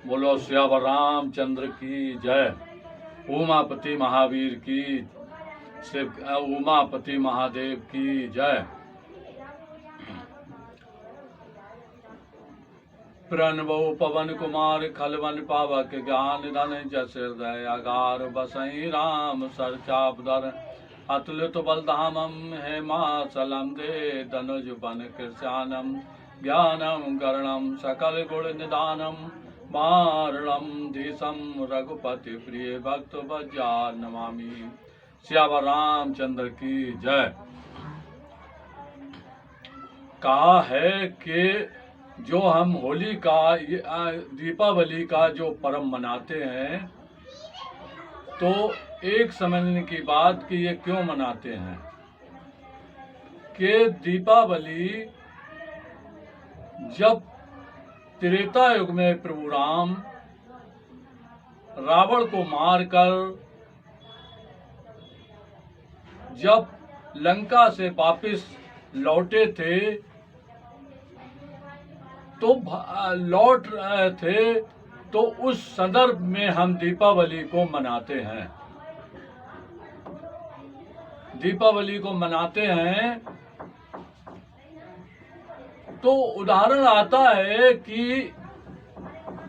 बोलो श्यावर रामचंद्र की जय। उमापति महावीर की, शिव उमापति महादेव की जय। प्रणवो पवन कुमार खलवन पावक ज्ञान धन जस हृदय अगार बसई राम सर चापधर अतुलित बलधामम हेमाचलम दे धनुज बन कृष्यानम ज्ञानम गरणम सकल गुण निदानम मारणम धीसम रघुपति प्रिय भक्त बजा नमामि। श्यावर रामचंद्र की जय। कहा है कि जो हम होली का दीपावली का जो पर्व मनाते हैं, तो एक समझने की बात कि ये क्यों मनाते हैं कि दीपावली जब त्रेता युग में प्रभु राम रावण को मारकर जब लंका से वापिस लौटे थे, तो लौट रहे थे, तो उस संदर्भ में हम दीपावली को मनाते हैं। दीपावली को मनाते हैं तो उदाहरण आता है कि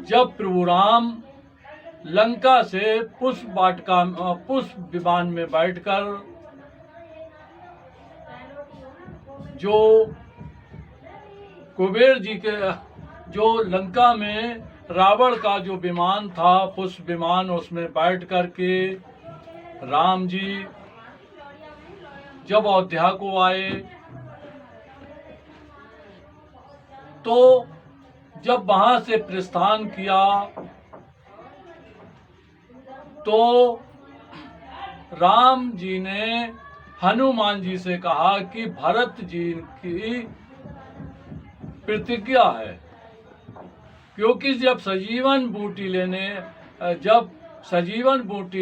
जब प्रभु राम लंका से पुष्प विमान में बैठकर जो कुबेर जी के जो लंका में रावण का जो विमान था पुष्प विमान, उसमें बैठ कर के राम जी जब अयोध्या को आए, तो जब वहां से प्रस्थान किया तो राम जी ने हनुमान जी से कहा कि भरत जी की प्रतिज्ञा है, क्योंकि जब सजीवन बूटी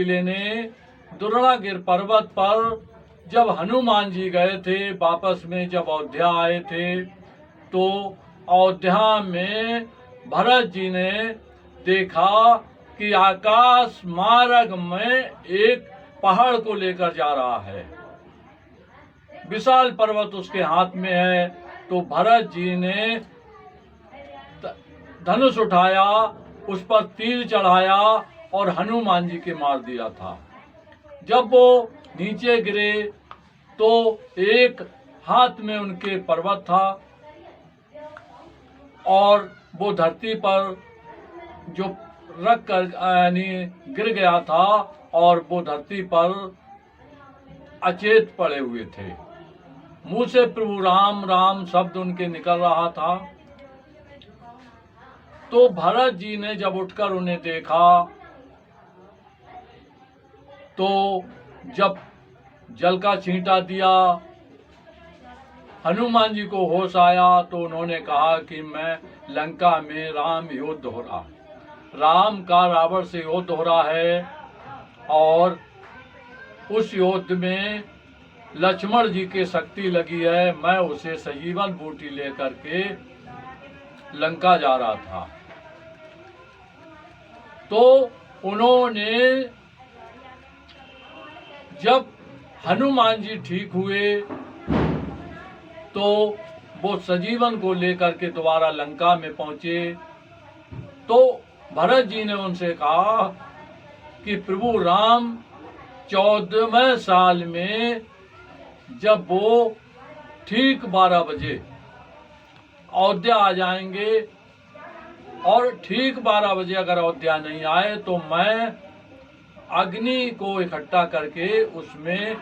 लेने दुर्णागिर पर्वत पर जब हनुमान जी गए थे, वापस में जब अयोध्या आए थे, तो अयोध्या में भरत जी ने देखा कि आकाश मार्ग में एक पहाड़ को लेकर जा रहा है, विशाल पर्वत उसके हाथ में है। तो भरत जी ने धनुष उठाया, उस पर तीर चढ़ाया और हनुमान जी के मार दिया था। जब वो नीचे गिरे तो एक हाथ में उनके पर्वत था और वो धरती पर जो रख कर यानी गिर गया था और वो धरती पर अचेत पड़े हुए थे। मुंह से प्रभु राम राम शब्द उनके निकल रहा था। तो भरत जी ने जब उठकर उन्हें देखा, तो जब जल का छींटा दिया, हनुमान जी को होश आया, तो उन्होंने कहा कि मैं लंका में राम युद्ध हो रहा, राम का रावण से युद्ध हो रहा है, और उस युद्ध में लक्ष्मण जी की शक्ति लगी है, मैं उसे सजीवन बूटी लेकर के लंका जा रहा था। तो उन्होंने जब हनुमान जी ठीक हुए तो वो सजीवन को लेकर के दोबारा लंका में पहुंचे। तो भरत जी ने उनसे कहा कि प्रभु राम 14वें साल में जब वो ठीक 12 बजे अयोध्या आ जाएंगे, और ठीक 12 बजे अगर अयोध्या नहीं आए तो मैं अग्नि को इकट्ठा करके उसमें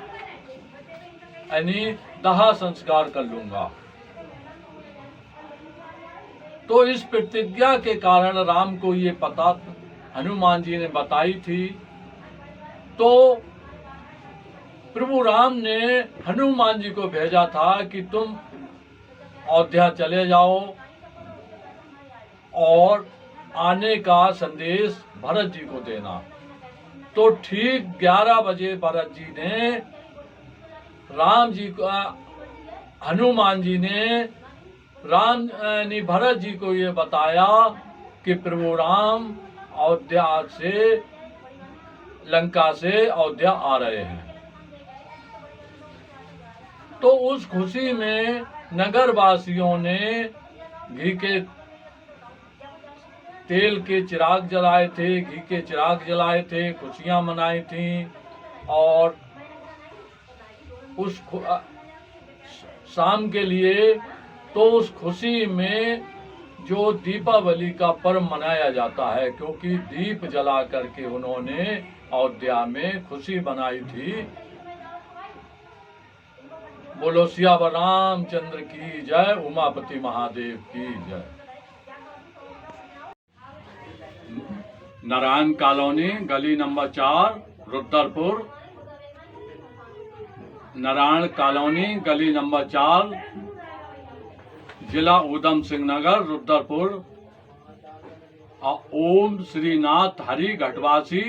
यानी दाह संस्कार कर लूंगा। तो इस प्रतिज्ञा के कारण राम को ये पता हनुमान जी ने बताई थी। तो प्रभु राम ने हनुमान जी को भेजा था कि तुम अयोध्या चले जाओ और आने का संदेश भरत जी को देना। तो ठीक 11 बजे भरत जी ने राम जी को, हनुमान जी ने भरत जी को ये बताया कि प्रभु राम अयोध्या से, लंका से अयोध्या आ रहे हैं। तो उस खुशी में नगर वासियों ने घी के तेल के चिराग जलाए थे, घी के चिराग जलाए थे, खुशियां मनाई थीं। और उस शाम के लिए तो उस खुशी में जो दीपावली का पर्व मनाया जाता है, क्योंकि दीप जला करके उन्होंने अयोध्या में खुशी बनाई थी। बोलो सियावर रामचंद्र की जय, उमापति महादेव की जय। नारायण कॉलोनी, गली नंबर 4, रुद्रपुर। नारायण कॉलोनी, गली नंबर 4, जिला उधम सिंह नगर, रुद्रपुर। ओम श्रीनाथ हरि घटवासी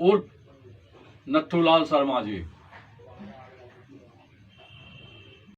उर्फ नथुलाल शर्मा जी।